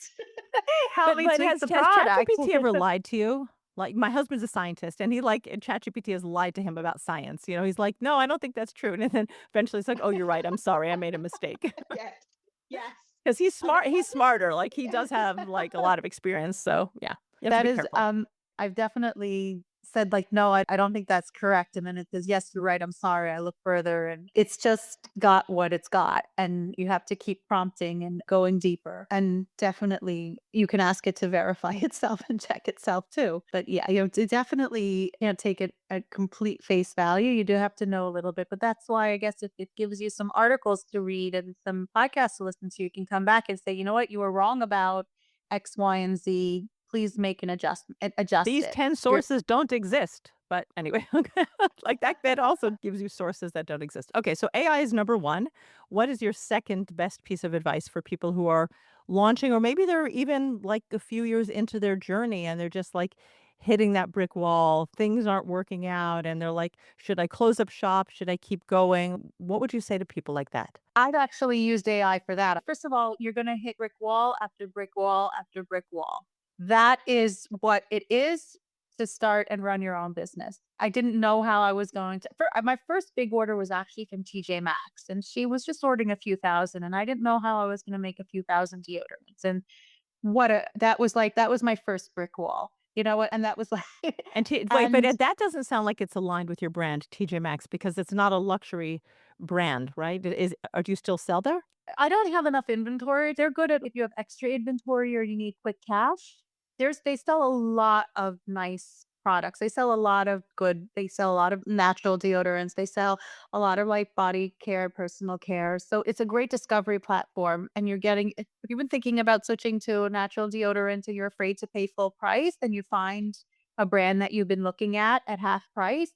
Help me But tweak has the has product. ChatGPT ever lied to you? Like, my husband's a scientist, and and ChatGPT has lied to him about science. He's like, "No, I don't think that's true." And then eventually it's like, "Oh, you're right. I'm sorry. I made a mistake." Yes. Yes. Because he's And smart. He's smarter. Like, he does have like a that lot of experience. So yeah, you have to That be is, careful. I've definitely said like, no, I don't think that's correct. And then it says, yes, you're right. I'm sorry. I look further and it's just got what it's got. And you have to keep prompting and going deeper. And definitely you can ask it to verify itself and check itself too. But yeah, to definitely can't take it at complete face value. You do have to know a little bit. But that's why I guess if it gives you some articles to read and some podcasts to listen to, you can come back and say, you know what, you were wrong about X, Y, and Z. Please make an adjustment and adjust These it. 10 You're sources don't exist. But anyway, like that also gives you sources that don't exist. Okay, so AI is number 1. What is your second best piece of advice for people who are launching or maybe they're even like a few years into their journey and they're just like hitting that brick wall, things aren't working out and they're like, "Should I close up shop? Should I keep going?" What would you say to people like that? I've actually used AI for that. First of all, you're gonna hit brick wall after brick wall after brick wall. That is what it is. to start and run your own business. I didn't know how I was going to. My first big order was actually from TJ Maxx, and she was just ordering a few thousand, and I didn't know how I was going to make a few thousand deodorants. And that was my first brick wall. You know what? And that was like, And T wait, but and that doesn't sound like it's aligned with your brand, TJ Maxx, because it's not a luxury brand, right? Or do you still sell there? I don't have enough inventory. They're good at if you have extra inventory or you need quick cash. They sell a lot of nice products. They sell a lot of natural deodorants. They sell a lot of like body care, personal care. So it's a great discovery platform. And if you've been thinking about switching to a natural deodorant and you're afraid to pay full price, then you find a brand that you've been looking at half price.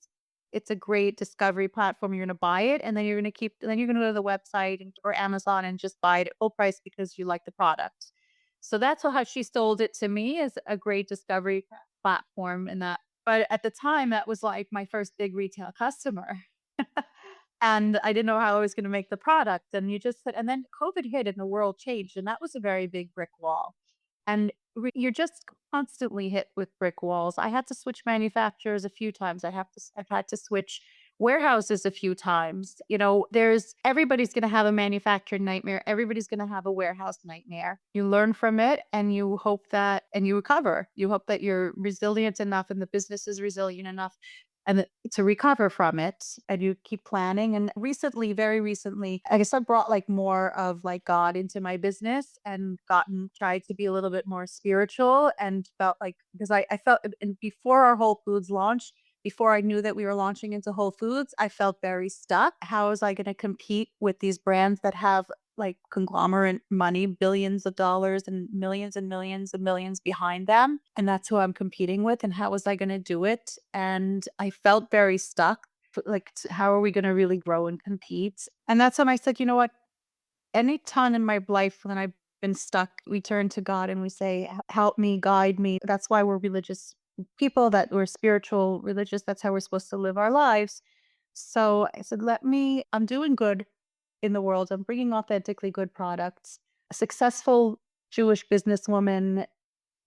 It's a great discovery platform. You're gonna buy it, and then you're gonna go to the website or Amazon and just buy it at full price because you like the product. So that's how she sold it to me, as a great discovery platform. But at the time, that was like my first big retail customer. And I didn't know how I was gonna make the product. And then COVID hit and the world changed, and that was a very big brick wall. And you're just constantly hit with brick walls. I had to switch manufacturers a few times. I've had to switch warehouses a few times. There's everybody's going to have a manufacturing nightmare. Everybody's going to have a warehouse nightmare. You learn from it and you recover. You hope that you're resilient enough and the business is resilient enough to recover from it, and you keep planning. And very recently, I guess I brought like more of like God into my business and tried to be a little bit more spiritual, and felt like, because I felt, and before our Whole Foods launch, before I knew that we were launching into Whole Foods, I felt very stuck. How was I going to compete with these brands that have like conglomerate money, billions of dollars and millions behind them? And that's who I'm competing with. And how was I going to do it? And I felt very stuck. Like, how are we going to really grow and compete? And that's when I said, you know what? Any time in my life when I've been stuck, we turn to God and we say, Help me, guide me." That's why we're religious people, that we're spiritual, religious. That's how we're supposed to live our lives. So I said, I'm doing good in the world. I'm bringing authentically good products. A successful Jewish businesswoman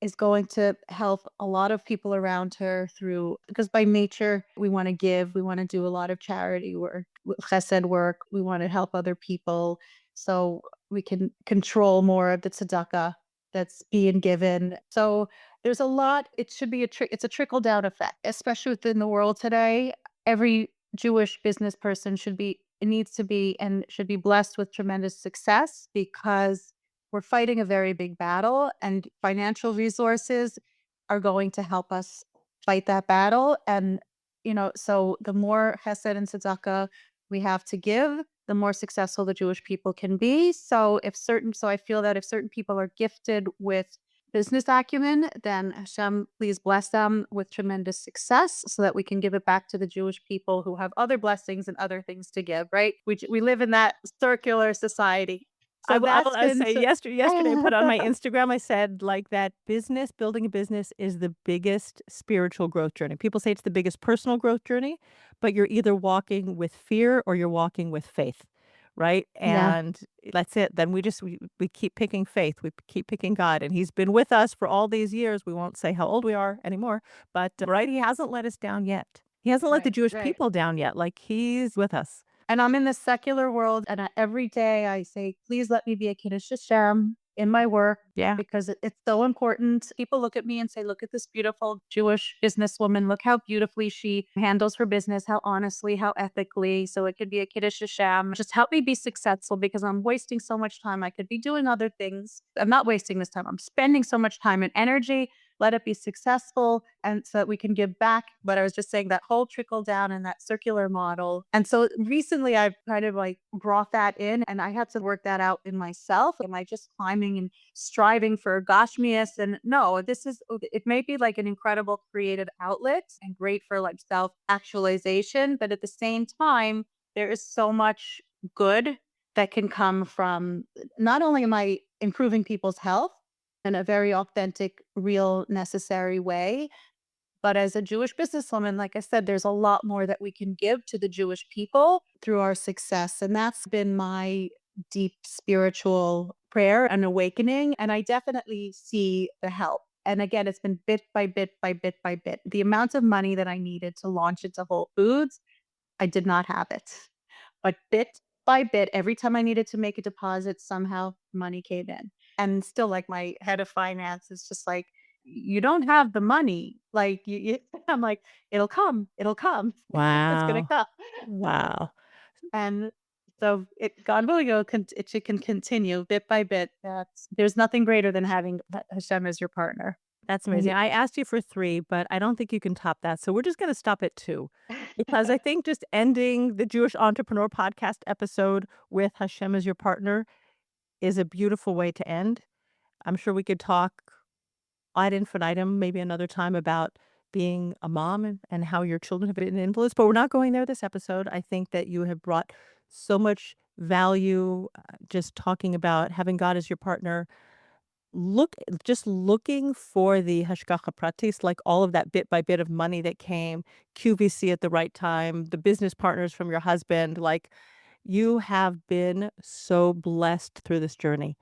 is going to help a lot of people around her because by nature, we want to give, we want to do a lot of charity work, chesed work, we want to help other people. So we can control more of the tzedakah that's being given. So there's a lot. It should be it's a trickle down effect, especially within the world today. Every Jewish business person needs to be and should be blessed with tremendous success, because we're fighting a very big battle, and financial resources are going to help us fight that battle. And, so the more chesed and tzedakah we have to give, the more successful the Jewish people can be. So I feel that if certain people are gifted with business acumen, then Hashem, please bless them with tremendous success so that we can give it back to the Jewish people who have other blessings and other things to give, right? We live in that circular society. So that's I been say so yesterday I put on my Instagram, I said, like, that building a business is the biggest spiritual growth journey. People say it's the biggest personal growth journey, but you're either walking with fear or you're walking with faith, right? Yeah. And that's it. Then we keep picking faith, we keep picking God, and He's been with us for all these years. We won't say how old we are anymore, but, right, He hasn't let us down yet. He hasn't let the Right, Jewish right. people down yet, like, He's with us. And I'm in the secular world, and every day I say, "Please let me be a Kiddush Hashem in my work," Yeah. because it's so important. People look at me and say, "Look at this beautiful Jewish businesswoman. Look how beautifully she handles her business, how honestly, how ethically." So it could be a Kiddush Hashem. Just help me be successful, because I'm wasting so much time. I could be doing other things. I'm not wasting this time. I'm spending so much time and energy. Let it be successful, and so that we can give back. But I was just saying, that whole trickle down and that circular model. And so recently I've kind of like brought that in, and I had to work that out in myself. Am I just climbing and striving for gashmias? And no, it may be like an incredible creative outlet and great for like self actualization. But at the same time, there is so much good that can come from, not only am I improving people's health in a very authentic, real, necessary way, but as a Jewish businesswoman, like I said, there's a lot more that we can give to the Jewish people through our success. And that's been my deep spiritual prayer and awakening. And I definitely see the help. And again, it's been bit by bit by bit by bit. The amount of money that I needed to launch into Whole Foods, I did not have it. But bit by bit, every time I needed to make a deposit, somehow money came in. And still, like my head of finance is just like, you don't have the money. Like I'm like, it'll come, it'll come, it's gonna Wow. come. Wow. And so God willing, it can continue bit by bit. There's nothing greater than having Hashem as your partner. That's And amazing. I asked you for 3, but I don't think you can top that. So we're just gonna stop at 2 because I think just ending the Jewish Entrepreneur Podcast episode with Hashem as your partner is a beautiful way to end. I'm sure we could talk ad infinitum, maybe another time, about being a mom and how your children have been an influence, but we're not going there this episode. I think that you have brought so much value, just talking about having God as your partner. Just looking for the hashgacha pratis, like all of that bit by bit of money that came, QVC at the right time, the business partners from your husband, like you have been so blessed through this journey.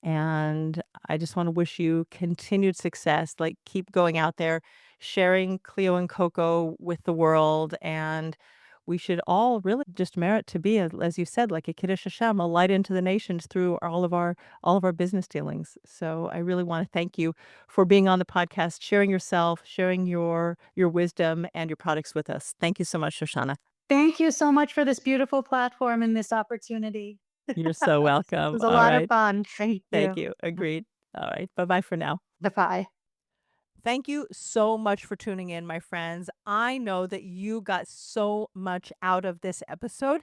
And I just want to wish you continued success. Like, keep going out there, sharing Cleo and Coco with the world. And we should all really just merit to be, as you said, like a Kiddush Hashem, a light into the nations through all of our business dealings. So I really want to thank you for being on the podcast, sharing yourself, sharing your wisdom and your products with us. Thank you so much, Shoshana. thank you so much for this beautiful platform and this opportunity. You're so It welcome. was a All lot of right. fun. Thank Thank you. you. Agreed. All right. Bye-bye for now. Bye. Thank you so much for tuning in, my friends. I know that you got so much out of this episode.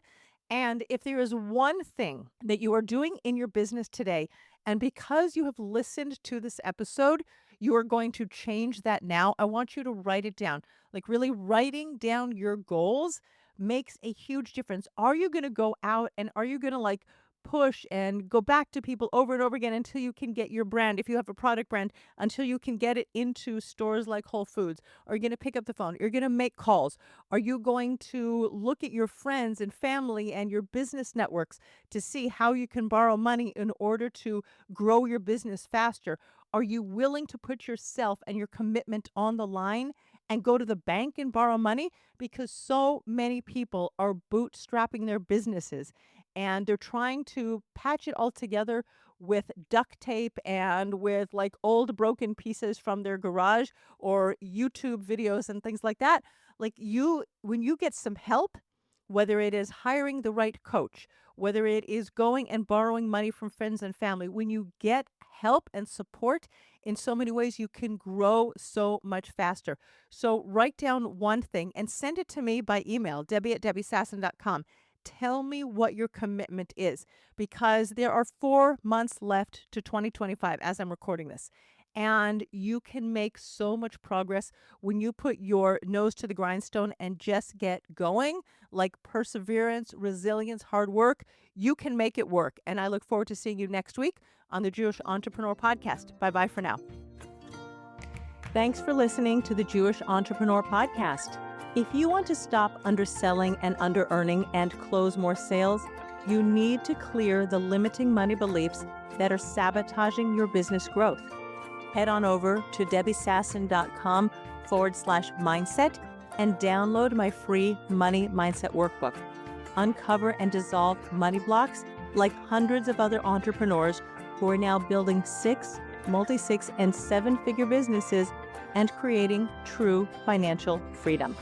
And if there is one thing that you are doing in your business today, and because you have listened to this episode, you are going to change that now, I want you to write it down. Like, really writing down your goals makes a huge difference. Are you going to go out and are you going to like push and go back to people over and over again until you can get your brand, if you have a product brand, until you can get it into stores like Whole Foods? Are you going to pick up the phone? You're going to make calls? Are you going to look at your friends and family and your business networks to see how you can borrow money in order to grow your business faster? Are you willing to put yourself and your commitment on the line and go to the bank and borrow money? Because so many people are bootstrapping their businesses and they're trying to patch it all together with duct tape and with like old broken pieces from their garage or YouTube videos and things like that. Like, when you get some help, whether it is hiring the right coach, whether it is going and borrowing money from friends and family, when you get help and support in so many ways, you can grow so much faster. So write down one thing and send it to me by email, debbie@debbiesassen.com. Tell me what your commitment is, because there are 4 months left to 2025 as I'm recording this. And you can make so much progress when you put your nose to the grindstone and just get going. Like perseverance, resilience, hard work, you can make it work. And I look forward to seeing you next week on the Jewish Entrepreneur Podcast. Bye-bye for now. Thanks for listening to the Jewish Entrepreneur Podcast. If you want to stop underselling and under-earning and close more sales, you need to clear the limiting money beliefs that are sabotaging your business growth. Head on over to debbiesassen.com/mindset and download my free Money Mindset Workbook. Uncover and dissolve money blocks like hundreds of other entrepreneurs who are now building 6, multi-6, and 7-figure businesses and creating true financial freedom.